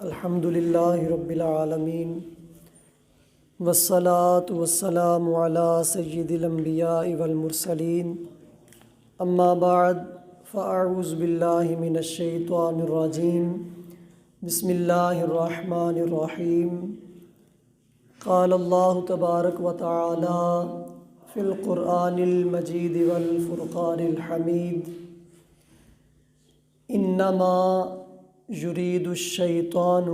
الحمد للہ رب العالمین والصلاة والسلام علی سید الانبیاء والمرسلین اما بعد فاعوذ باللہ من الشیطان الرجیم بسم اللہ الرحمن الرحیم قال اللہ تبارک و تعالی فی القرآن المجید والفرقان الحمید انما یرید الشیطان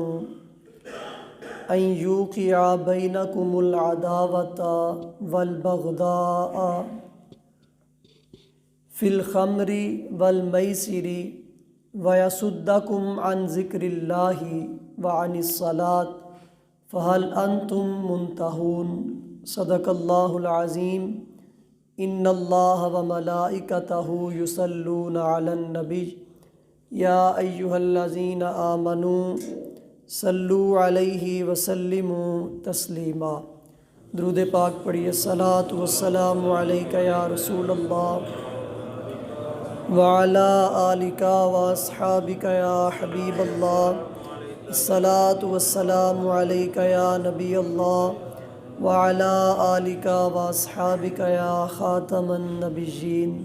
ان یوقع بینکم العداوۃ والبغضاء فی الخمر والمیسر ویصدکم عن ذکر اللہ وعن الصلاۃ فہل انتم منتہون صدق اللہ العظیم ان اللہ وملائکتہ یصلون علی النبی یا ایہا الذین آمنوا صلوا علیہ وسلموا تسلیما۔ درود پاک پڑھیے۔ الصلاۃ والسلام علیک یا رسول اللہ وعلی آلک واصحابک یا حبیب اللہ۔ الصلاۃ والسلام علیک یا نبی اللہ وعلی آلک واصحابک یا خاتم النبیین۔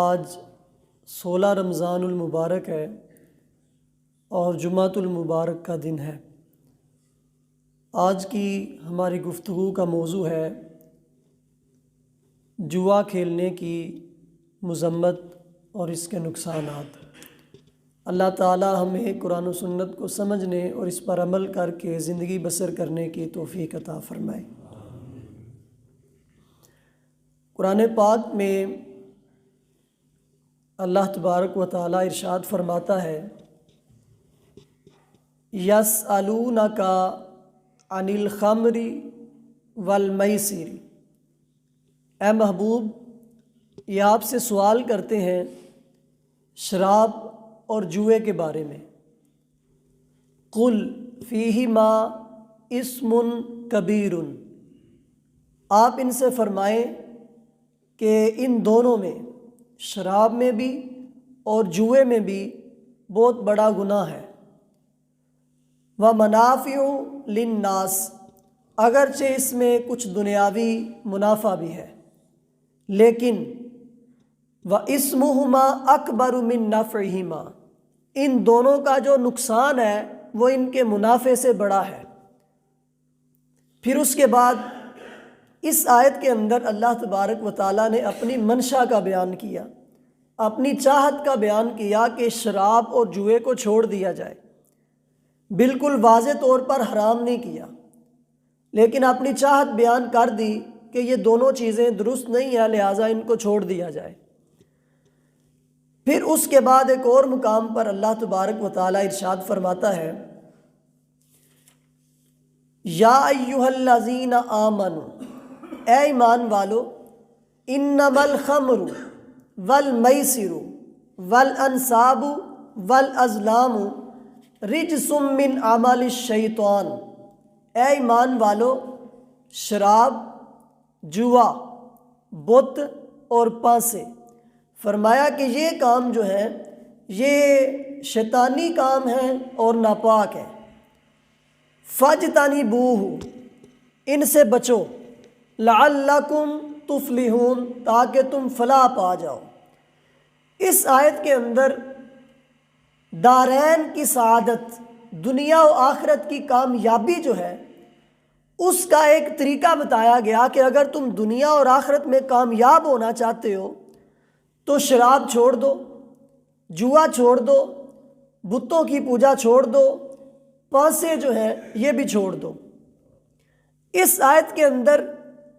آج 16 رمضان المبارک ہے اور جمعۃ المبارک کا دن ہے۔ آج کی ہماری گفتگو کا موضوع ہے جوا کھیلنے کی مذمت اور اس کے نقصانات۔ اللہ تعالی ہمیں قرآن و سنت کو سمجھنے اور اس پر عمل کر کے زندگی بسر کرنے کی توفیق عطا فرمائے۔ قرآن پاک میں اللہ تبارک و تعالی ارشاد فرماتا ہے یسألونک عن الخمر والمیسر، اے محبوب یہ آپ سے سوال کرتے ہیں شراب اور جوئے کے بارے میں۔ قل فیہما اسم کبیر، آپ ان سے فرمائیں کہ ان دونوں میں، شراب میں بھی اور جوئے میں بھی بہت بڑا گناہ ہے۔ وَمَنَافِعُ لِلنَّاسِ، اگرچہ اس میں کچھ دنیاوی منافع بھی ہے، لیکن وَإِسْمُهُمَا أَكْبَرُ مِن نَّفْعِهِمَا، ان دونوں کا جو نقصان ہے وہ ان کے منافع سے بڑا ہے۔ پھر اس کے بعد اس آیت کے اندر اللہ تبارک و تعالیٰ نے اپنی منشا کا بیان کیا، اپنی چاہت کا بیان کیا کہ شراب اور جوئے کو چھوڑ دیا جائے۔ بالکل واضح طور پر حرام نہیں کیا، لیکن اپنی چاہت بیان کر دی کہ یہ دونوں چیزیں درست نہیں ہیں، لہٰذا ان کو چھوڑ دیا جائے۔ پھر اس کے بعد ایک اور مقام پر اللہ تبارک و تعالیٰ ارشاد فرماتا ہے یا ایہا الذین آمنوا، اے ایمان والو، انما الخمر والمیسر والانصاب والازلام رجس من عمل الشیطان، اے ایمان والو، شراب، جوا، بت اور پانسے، فرمایا کہ یہ کام جو ہے یہ شیطانی کام ہیں اور ناپاک ہیں۔ فاجتنبوہ، ان سے بچو، لعلکم تفلحون، تاکہ تم فلاح پا جاؤ۔ اس آیت کے اندر دارین کی سعادت، دنیا و آخرت کی کامیابی جو ہے اس کا ایک طریقہ بتایا گیا کہ اگر تم دنیا اور آخرت میں کامیاب ہونا چاہتے ہو تو شراب چھوڑ دو، جوا چھوڑ دو، بتوں کی پوجا چھوڑ دو، پانسے جو ہیں یہ بھی چھوڑ دو۔ اس آیت کے اندر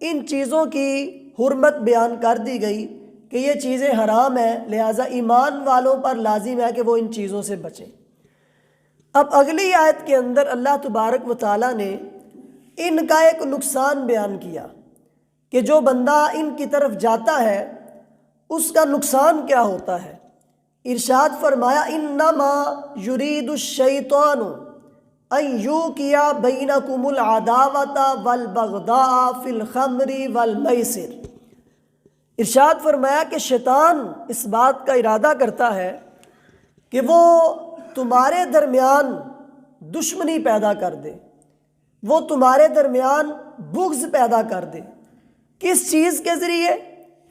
ان چیزوں کی حرمت بیان کر دی گئی کہ یہ چیزیں حرام ہیں، لہٰذا ایمان والوں پر لازم ہے کہ وہ ان چیزوں سے بچیں۔ اب اگلی آیت کے اندر اللہ تبارک و تعالیٰ نے ان کا ایک نقصان بیان کیا کہ جو بندہ ان کی طرف جاتا ہے اس کا نقصان کیا ہوتا ہے۔ ارشاد فرمایا انما یرید الشیطان ان یوقع بینکم العداوۃ والبغضاء فی الخمر والمیسر، ارشاد فرمایا کہ شیطان اس بات کا ارادہ کرتا ہے کہ وہ تمہارے درمیان دشمنی پیدا کر دے، وہ تمہارے درمیان بغض پیدا کر دے۔ کس چیز کے ذریعے؟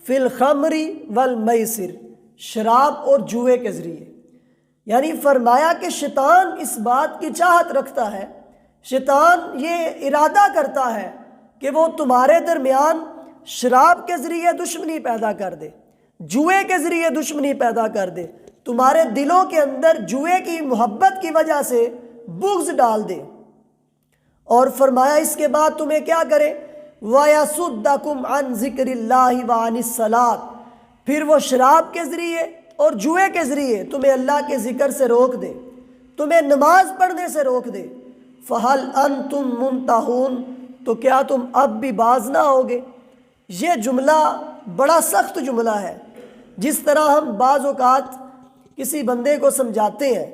فی الخمر والمیسر، شراب اور جوئے کے ذریعے۔ یعنی فرمایا کہ شیطان اس بات کی چاہت رکھتا ہے، شیطان یہ ارادہ کرتا ہے کہ وہ تمہارے درمیان شراب کے ذریعے دشمنی پیدا کر دے، جوئے کے ذریعے دشمنی پیدا کر دے، تمہارے دلوں کے اندر جوئے کی محبت کی وجہ سے بغض ڈال دے۔ اور فرمایا اس کے بعد تمہیں کیا کرے؟ وَيَصُدَّكُمْ عَنْ ذِكْرِ اللَّهِ وَعَنِ الصَّلَاةِ، پھر وہ شراب کے ذریعے اور جوئے کے ذریعے تمہیں اللہ کے ذکر سے روک دے، تمہیں نماز پڑھنے سے روک دے۔ فَهَلْ أَنْتُمْ مُنْتَهُونَ، تو کیا تم اب بھی باز نہ ہوگے؟ یہ جملہ بڑا سخت جملہ ہے۔ جس طرح ہم بعض اوقات کسی بندے کو سمجھاتے ہیں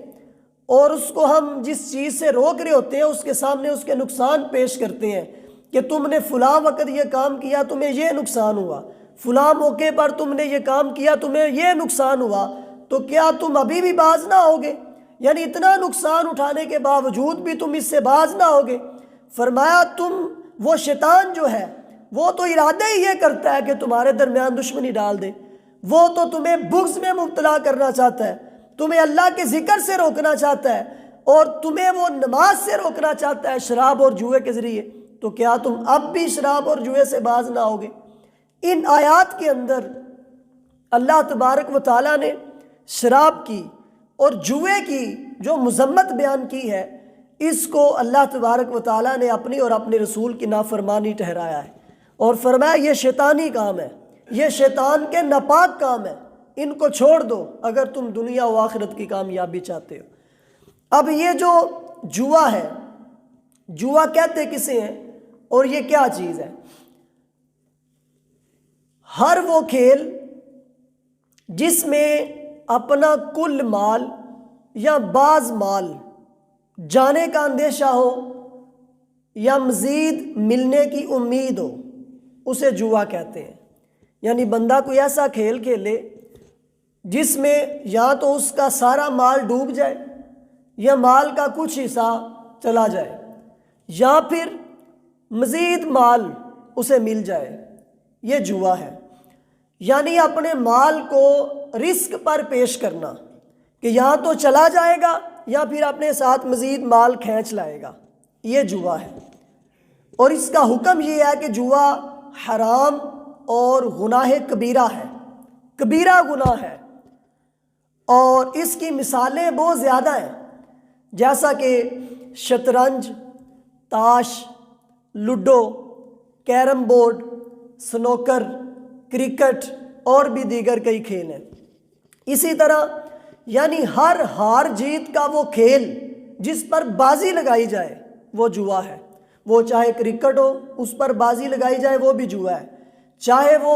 اور اس کو ہم جس چیز سے روک رہے ہوتے ہیں اس کے سامنے اس کے نقصان پیش کرتے ہیں کہ تم نے فلاں وقت یہ کام کیا تمہیں یہ نقصان ہوا، فلاں موقع پر تم نے یہ کام کیا تمہیں یہ نقصان ہوا، تو کیا تم ابھی بھی باز نہ ہوگے؟ یعنی اتنا نقصان اٹھانے کے باوجود بھی تم اس سے باز نہ ہوگے۔ فرمایا وہ شیطان جو ہے وہ تو ارادہ ہی یہ کرتا ہے کہ تمہارے درمیان دشمنی ڈال دے، وہ تو تمہیں بغض میں مبتلا کرنا چاہتا ہے، تمہیں اللہ کے ذکر سے روکنا چاہتا ہے، اور تمہیں وہ نماز سے روکنا چاہتا ہے شراب اور جوئے کے ذریعے۔ تو کیا تم اب بھی شراب اور جوئے سے باز نہ ہوگے؟ ان آیات کے اندر اللہ تبارک و تعالیٰ نے شراب کی اور جوئے کی جو مذمت بیان کی ہے، اس کو اللہ تبارک و تعالیٰ نے اپنی اور اپنے رسول کی نافرمانی ٹھہرایا ہے، اور فرمایا یہ شیطانی کام ہے، یہ شیطان کے ناپاک کام ہے، ان کو چھوڑ دو اگر تم دنیا و آخرت کی کامیابی چاہتے ہو۔ اب یہ جو جوا ہے، جوا کہتے کسے ہیں اور یہ کیا چیز ہے؟ ہر وہ کھیل جس میں اپنا کل مال یا بعض مال جانے کا اندیشہ ہو یا مزید ملنے کی امید ہو، اسے جوا کہتے ہیں۔ یعنی بندہ کوئی ایسا کھیل کھیلے جس میں یا تو اس کا سارا مال ڈوب جائے یا مال کا کچھ حصہ چلا جائے، یا پھر مزید مال اسے مل جائے، یہ جوا ہے۔ یعنی اپنے مال کو رسک پر پیش کرنا کہ یا تو چلا جائے گا یا پھر اپنے ساتھ مزید مال کھینچ لائے گا، یہ جوا ہے۔ اور اس کا حکم یہ ہے کہ جوا حرام اور گناہ کبیرہ ہے، کبیرہ گناہ ہے، اور اس کی مثالیں بہت زیادہ ہیں، جیسا کہ شطرنج، تاش، ludo, carrom board, snooker, cricket اور بھی دیگر کئی کھیل ہیں۔ اسی طرح یعنی ہر ہار جیت کا وہ کھیل جس پر بازی لگائی جائے وہ جوا ہے، وہ چاہے کرکٹ ہو اس پر بازی لگائی جائے وہ بھی جوا ہے، چاہے وہ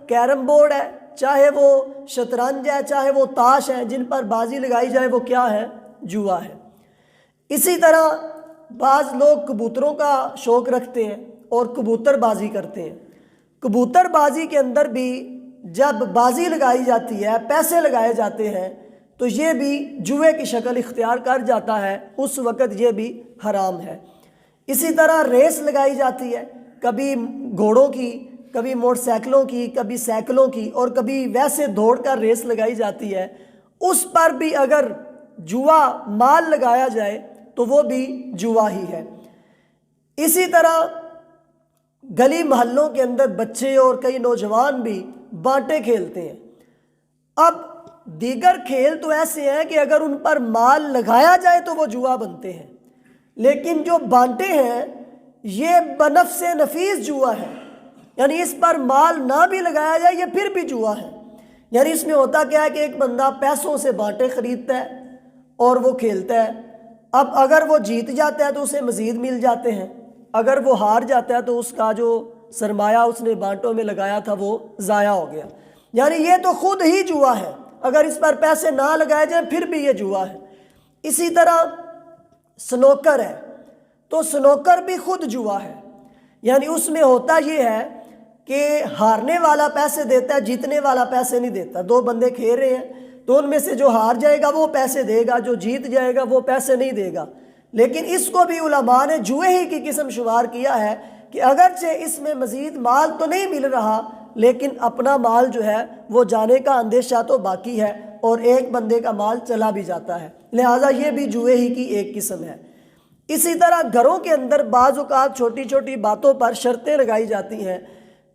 کیرم بورڈ ہے، چاہے وہ شطرنج ہے، چاہے وہ تاش ہے، جن پر بازی لگائی جائے وہ کیا ہے؟ جوا ہے۔ اسی طرح بعض لوگ کبوتروں کا شوق رکھتے ہیں اور کبوتر بازی کرتے ہیں۔ کبوتر بازی کے اندر بھی جب بازی لگائی جاتی ہے، پیسے لگائے جاتے ہیں، تو یہ بھی جوئے کی شکل اختیار کر جاتا ہے، اس وقت یہ بھی حرام ہے۔ اسی طرح ریس لگائی جاتی ہے، کبھی گھوڑوں کی، کبھی موٹر سائیکلوں کی، کبھی سائیکلوں کی، اور کبھی ویسے دوڑ کر ریس لگائی جاتی ہے، اس پر بھی اگر جوا مال لگایا جائے تو وہ بھی جوا ہی ہے۔ اسی طرح گلی محلوں کے اندر بچے اور کئی نوجوان بھی بانٹے کھیلتے ہیں۔ اب دیگر کھیل تو ایسے ہیں کہ اگر ان پر مال لگایا جائے تو وہ جوا بنتے ہیں، لیکن جو بانٹے ہیں یہ بنفس نفیس جوا ہے، یعنی اس پر مال نہ بھی لگایا جائے یہ پھر بھی جوا ہے۔ یعنی اس میں ہوتا کیا ہے کہ ایک بندہ پیسوں سے بانٹے خریدتا ہے اور وہ کھیلتا ہے، اب اگر وہ جیت جاتا ہے تو اسے مزید مل جاتے ہیں، اگر وہ ہار جاتا ہے تو اس کا جو سرمایہ اس نے بانٹوں میں لگایا تھا وہ ضائع ہو گیا۔ یعنی یہ تو خود ہی جوا ہے، اگر اس پر پیسے نہ لگائے جائیں پھر بھی یہ جوا ہے۔ اسی طرح سنوکر ہے، تو سنوکر بھی خود جوا ہے، یعنی اس میں ہوتا یہ ہے کہ ہارنے والا پیسے دیتا ہے، جیتنے والا پیسے نہیں دیتا۔ دو بندے کھیل رہے ہیں، تو ان میں سے جو ہار جائے گا وہ پیسے دے گا، جو جیت جائے گا وہ پیسے نہیں دے گا۔ لیکن اس کو بھی علماء نے جوئے ہی کی قسم شمار کیا ہے کہ اگرچہ اس میں مزید مال تو نہیں مل رہا، لیکن اپنا مال جو ہے وہ جانے کا اندیشہ تو باقی ہے، اور ایک بندے کا مال چلا بھی جاتا ہے، لہٰذا یہ بھی جوئے ہی کی ایک قسم ہے۔ اسی طرح گھروں کے اندر بعض اوقات چھوٹی چھوٹی باتوں پر شرطیں لگائی جاتی ہیں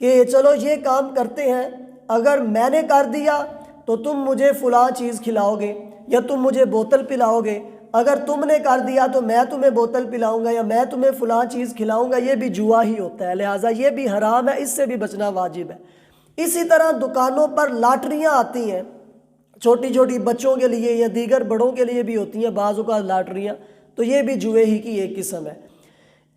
کہ چلو یہ کام کرتے ہیں، اگر میں نے کر دیا تو تم مجھے فلاں چیز کھلاؤ گے یا تم مجھے بوتل پلاؤ گے، اگر تم نے کر دیا تو میں تمہیں بوتل پلاؤں گا یا میں تمہیں فلاں چیز کھلاؤں گا۔ یہ بھی جوا ہی ہوتا ہے، لہٰذا یہ بھی حرام ہے، اس سے بھی بچنا واجب ہے۔ اسی طرح دکانوں پر لاٹریاں آتی ہیں، چھوٹی چھوٹی بچوں کے لیے یا دیگر بڑوں کے لیے بھی ہوتی ہیں بعض اوقات لاٹریاں، تو یہ بھی جوئے ہی کی ایک قسم ہے۔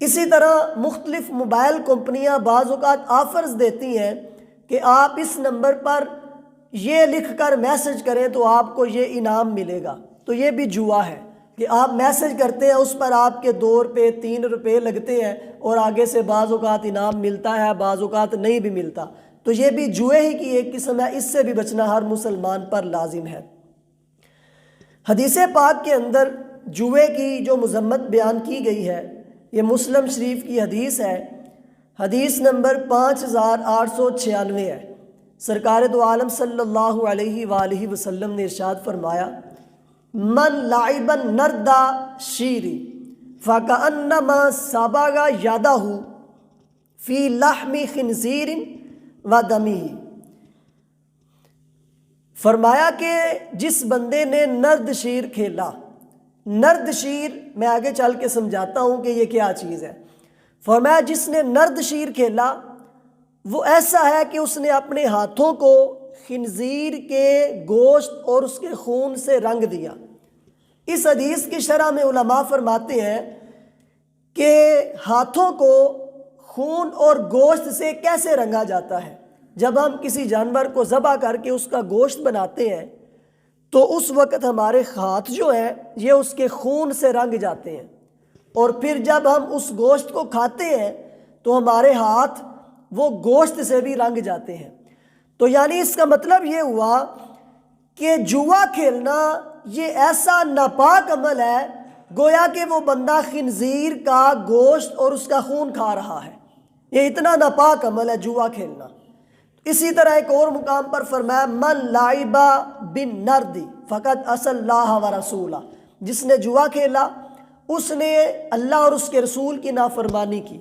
اسی طرح مختلف موبائل کمپنیاں بعض اوقات آفرز دیتی ہیں کہ آپ اس نمبر پر یہ لکھ کر میسج کریں تو آپ کو یہ انعام ملے گا، تو یہ بھی جوا ہے کہ آپ میسج کرتے ہیں، اس پر آپ کے 2 روپے 3 روپے لگتے ہیں اور آگے سے بعض اوقات انعام ملتا ہے، بعض اوقات نہیں بھی ملتا، تو یہ بھی جوئے ہی کی ایک قسم ہے، اس سے بھی بچنا ہر مسلمان پر لازم ہے۔ حدیث پاک کے اندر جوئے کی جو مذمت بیان کی گئی ہے، یہ مسلم شریف کی حدیث ہے، حدیث نمبر 5896 ہے۔ سرکار دو عالم صلی اللہ علیہ وآلہ وسلم نے ارشاد فرمایا، من لعب النرد شیری فکأنما سبغ یدہ فی لحم خنزیر و دمہ۔ فرمایا کہ جس بندے نے نرد شیر کھیلا، نرد شیر میں آگے چل کے سمجھاتا ہوں کہ یہ کیا چیز ہے۔ فرمایا جس نے نرد شیر کھیلا وہ ایسا ہے کہ اس نے اپنے ہاتھوں کو خنزیر کے گوشت اور اس کے خون سے رنگ دیا۔ اس حدیث کی شرح میں علماء فرماتے ہیں کہ ہاتھوں کو خون اور گوشت سے کیسے رنگا جاتا ہے۔ جب ہم کسی جانور کو ذبح کر کے اس کا گوشت بناتے ہیں تو اس وقت ہمارے ہاتھ جو ہیں یہ اس کے خون سے رنگ جاتے ہیں، اور پھر جب ہم اس گوشت کو کھاتے ہیں تو ہمارے ہاتھ وہ گوشت سے بھی رنگ جاتے ہیں۔ تو یعنی اس کا مطلب یہ ہوا کہ جوا کھیلنا یہ ایسا ناپاک عمل ہے گویا کہ وہ بندہ خنزیر کا گوشت اور اس کا خون کھا رہا ہے، یہ اتنا ناپاک عمل ہے جوا کھیلنا۔ اسی طرح ایک اور مقام پر فرمایا، من لعب بالنرد فقد عصى اللہ ورسولہ، جس نے جوا کھیلا اس نے اللہ اور اس کے رسول کی نافرمانی کی،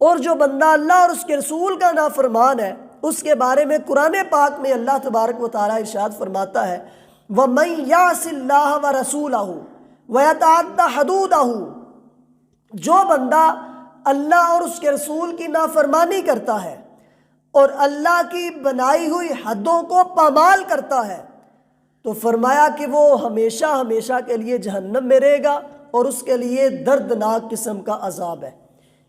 اور جو بندہ اللہ اور اس کے رسول کا نافرمان ہے اس کے بارے میں قرآن پاک میں اللہ تبارک و تعالیٰ ارشاد فرماتا ہے، وَمَن يَعْصِ اللَّهَ وَرَسُولَهُ وَيَتَعَدَّ حُدُودَهُ، جو بندہ اللہ اور اس کے رسول کی نافرمانی کرتا ہے اور اللہ کی بنائی ہوئی حدوں کو پامال کرتا ہے، تو فرمایا کہ وہ ہمیشہ ہمیشہ کے لیے جہنم میں رہے گا اور اس کے لیے دردناک قسم کا عذاب ہے۔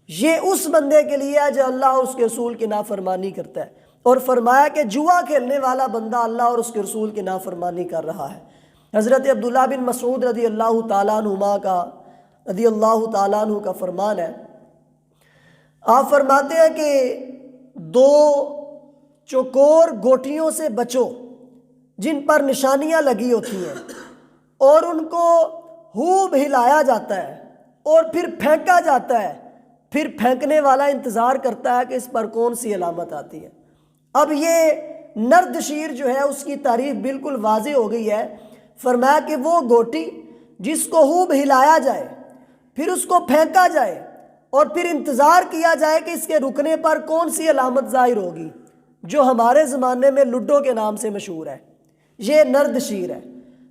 یہ اس بندے کے لیے ہے جو اللہ اور اس کے رسول کی نافرمانی کرتا ہے، اور فرمایا کہ جوا کھیلنے والا بندہ اللہ اور اس کے رسول کی نافرمانی کر رہا ہے۔ حضرت عبداللہ بن مسعود رضی اللہ تعالیٰ عنہ کا فرمان ہے، آپ فرماتے ہیں کہ 2 چوکور گوٹیوں سے بچو جن پر نشانیاں لگی ہوتی ہیں، اور ان کو خوب ہلایا جاتا ہے اور پھر پھینکا جاتا ہے، پھر پھینکنے والا انتظار کرتا ہے کہ اس پر کون سی علامت آتی ہے۔ اب یہ نرد شیر جو ہے اس کی تعریف بالکل واضح ہو گئی ہے۔ فرمایا کہ وہ گوٹی جس کو خوب ہلایا جائے، پھر اس کو پھینکا جائے اور پھر انتظار کیا جائے کہ اس کے رکنے پر کون سی علامت ظاہر ہوگی، جو ہمارے زمانے میں لوڈو کے نام سے مشہور ہے، یہ نرد شیر ہے۔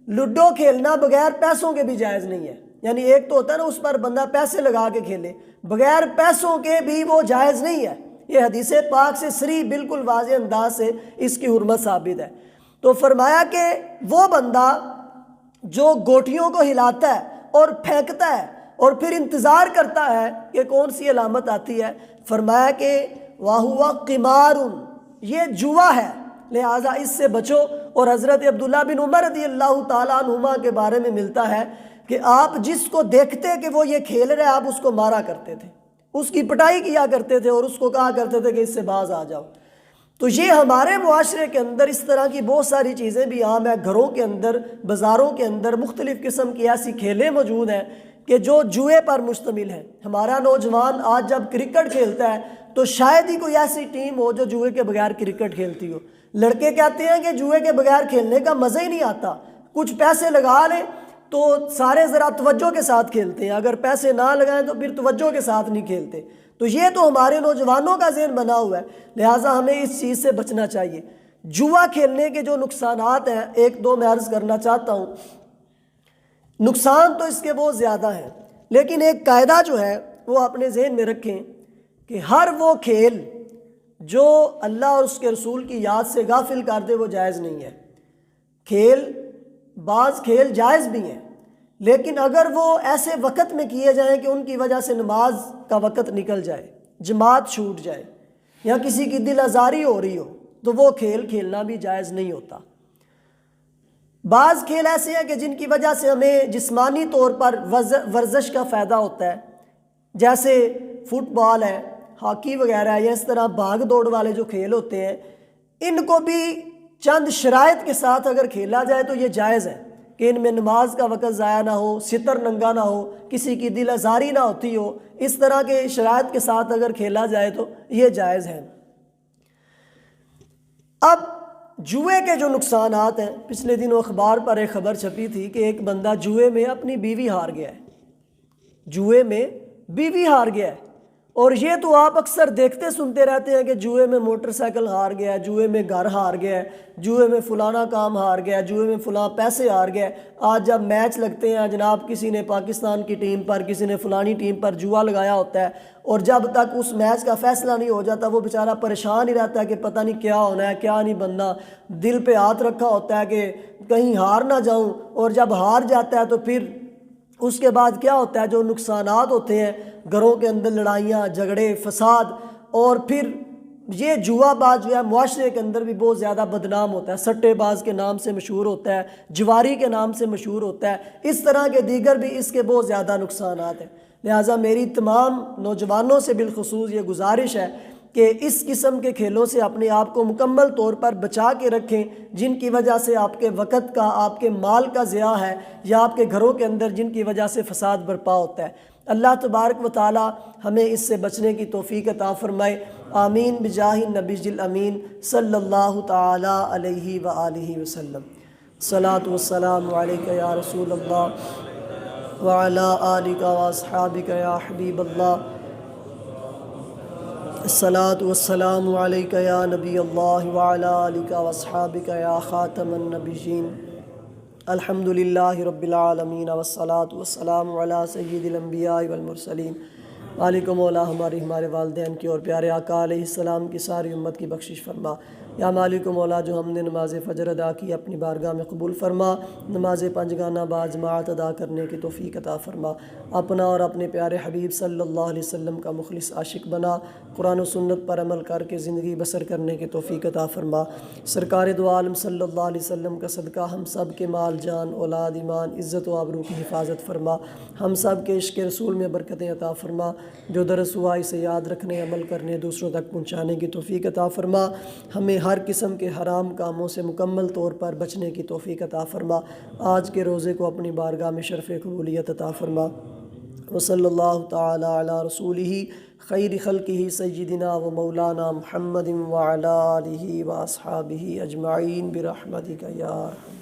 لوڈو کھیلنا بغیر پیسوں کے بھی جائز نہیں ہے، یعنی ایک تو ہوتا ہے نا اس پر بندہ پیسے لگا کے کھیلے، بغیر پیسوں کے بھی وہ جائز نہیں ہے۔ یہ حدیث پاک سے صریح بالکل واضح انداز سے اس کی حرمت ثابت ہے۔ تو فرمایا کہ وہ بندہ جو گوٹیوں کو ہلاتا ہے اور پھینکتا ہے اور پھر انتظار کرتا ہے کہ کون سی علامت آتی ہے، فرمایا کہ وَهُوَ قِمَارٌ، یہ جوا ہے، لہٰذا اس سے بچو۔ اور حضرت عبداللہ بن عمر رضی اللہ تعالیٰ عنہما کے بارے میں ملتا ہے کہ آپ جس کو دیکھتے کہ وہ یہ کھیل رہے آپ اس کو مارا کرتے تھے، اس کی پٹائی کیا کرتے تھے اور اس کو کہا کرتے تھے کہ اس سے باز آ جاؤ۔ تو یہ ہمارے معاشرے کے اندر اس طرح کی بہت ساری چیزیں بھی عام ہیں، گھروں کے اندر، بازاروں کے اندر مختلف قسم کی ایسی کھیلیں موجود ہیں کہ جو جوئے پر مشتمل ہیں۔ ہمارا نوجوان آج جب کرکٹ کھیلتا ہے تو شاید ہی کوئی ایسی ٹیم ہو جو جوئے کے بغیر کرکٹ کھیلتی ہو۔ لڑکے کہتے ہیں کہ جوئے کے بغیر کھیلنے کا مزہ ہی نہیں آتا، کچھ پیسے لگا لیں تو سارے ذرا توجہ کے ساتھ کھیلتے ہیں، اگر پیسے نہ لگائیں تو پھر توجہ کے ساتھ نہیں کھیلتے۔ تو یہ تو ہمارے نوجوانوں کا ذہن بنا ہوا ہے، لہٰذا ہمیں اس چیز سے بچنا چاہیے۔ جوا کھیلنے کے جو نقصانات ہیں ایک دو میں عرض کرنا چاہتا ہوں۔ نقصان تو اس کے بہت زیادہ ہیں، لیکن ایک قاعدہ جو ہے وہ اپنے ذہن میں رکھیں کہ ہر وہ کھیل جو اللہ اور اس کے رسول کی یاد سے غافل کر دے وہ جائز نہیں ہے۔ بعض کھیل جائز بھی ہیں، لیکن اگر وہ ایسے وقت میں کیے جائیں کہ ان کی وجہ سے نماز کا وقت نکل جائے، جماعت چھوٹ جائے یا کسی کی دل آزاری ہو رہی ہو تو وہ کھیل کھیلنا بھی جائز نہیں ہوتا۔ بعض کھیل ایسے ہیں کہ جن کی وجہ سے ہمیں جسمانی طور پر ورزش کا فائدہ ہوتا ہے، جیسے فٹ بال ہے، ہاکی وغیرہ ہے، یا اس طرح بھاگ دوڑ والے جو کھیل ہوتے ہیں، ان کو بھی چند شرائط کے ساتھ اگر کھیلا جائے تو یہ جائز ہے کہ ان میں نماز کا وقت ضائع نہ ہو، ستر ننگا نہ ہو، کسی کی دل آزاری نہ ہوتی ہو، اس طرح کے شرائط کے ساتھ اگر کھیلا جائے تو یہ جائز ہے۔ اب جوئے کے جو نقصانات ہیں، پچھلے دنوں اخبار پر ایک خبر چھپی تھی کہ ایک بندہ جوئے میں اپنی بیوی ہار گیا ہے، جوئے میں بیوی ہار گیا ہے۔ اور یہ تو آپ اکثر دیکھتے سنتے رہتے ہیں کہ جوئے میں موٹر سائیکل ہار گیا ہے، جوئے میں گھر ہار گیا ہے، جوئے میں فلانا کام ہار گیا ہے، جوئے میں فلاں پیسے ہار گیا ہے۔ آج جب میچ لگتے ہیں جناب، کسی نے پاکستان کی ٹیم پر، کسی نے فلانی ٹیم پر جوا لگایا ہوتا ہے، اور جب تک اس میچ کا فیصلہ نہیں ہو جاتا وہ بیچارہ پریشان ہی رہتا ہے کہ پتہ نہیں کیا ہونا ہے کیا نہیں بننا، دل پہ ہاتھ رکھا ہوتا ہے کہ کہیں ہار نہ جاؤں، اور جب ہار جاتا ہے تو پھر اس کے بعد کیا ہوتا ہے، جو نقصانات ہوتے ہیں، گھروں کے اندر لڑائیاں، جھگڑے، فساد، اور پھر یہ جوا باز جو ہے معاشرے کے اندر بھی بہت زیادہ بدنام ہوتا ہے، سٹے باز کے نام سے مشہور ہوتا ہے، جواری کے نام سے مشہور ہوتا ہے، اس طرح کے دیگر بھی اس کے بہت زیادہ نقصانات ہیں۔ لہٰذا میری تمام نوجوانوں سے بالخصوص یہ گزارش ہے کہ اس قسم کے کھیلوں سے اپنے آپ کو مکمل طور پر بچا کے رکھیں، جن کی وجہ سے آپ کے وقت کا، آپ کے مال کا ضیاع ہے، یا آپ کے گھروں کے اندر جن کی وجہ سے فساد برپا ہوتا ہے۔ اللہ تبارک و تعالی ہمیں اس سے بچنے کی توفیق عطا فرمائے۔ آمین بجاہ النبی الامین صلی اللہ تعالی علیہ وآلہ وسلم۔ الصلاۃ والسلام علیک یا رسول اللہ وعلی آلک واصحابک یا حبیب اللہ۔ الصلاۃ والسلام علیک یا نبی اللہ وعلی آلک واصحابک یا خاتم النبیین۔ الحمدللہ رب العالمین والصلاۃ والسلام علی سید الانبیاء والمرسلین۔ مالک و مولا ہمارے والدین کی اور پیارے آقا علیہ السلام کی ساری امت کی بخشش فرما۔ یا مالک و مولا جو ہم نے نماز فجر ادا کی اپنی بارگاہ میں قبول فرما، نماز پنجگانہ باجماعت ادا کرنے کی توفیق عطا فرما، اپنا اور اپنے پیارے حبیب صلی اللہ علیہ وسلم کا مخلص عاشق بنا، قرآن و سنت پر عمل کر کے زندگی بسر کرنے کی توفیق عطا فرما۔ سرکار دو عالم صلی اللہ علیہ وسلم کا صدقہ ہم سب کے مال جان اولاد ایمان عزت و آبرو کی حفاظت فرما، ہم سب کے عشق رسول میں برکتیں عطا فرما، جو درس ہوا اسے یاد رکھنے، عمل کرنے، دوسروں تک پہنچانے کی توفیق عطا فرما، ہمیں ہر قسم کے حرام کاموں سے مکمل طور پر بچنے کی توفیق عطا فرما، آج کے روزے کو اپنی بارگاہ میں شرف قبولیت عطا فرما۔ وصلی اللہ تعالی علی رسولہ خیر خلقہ سیدنا و مولانا محمد وعلی آلہ واصحابہ اجمعین برحمتک یا ارحم۔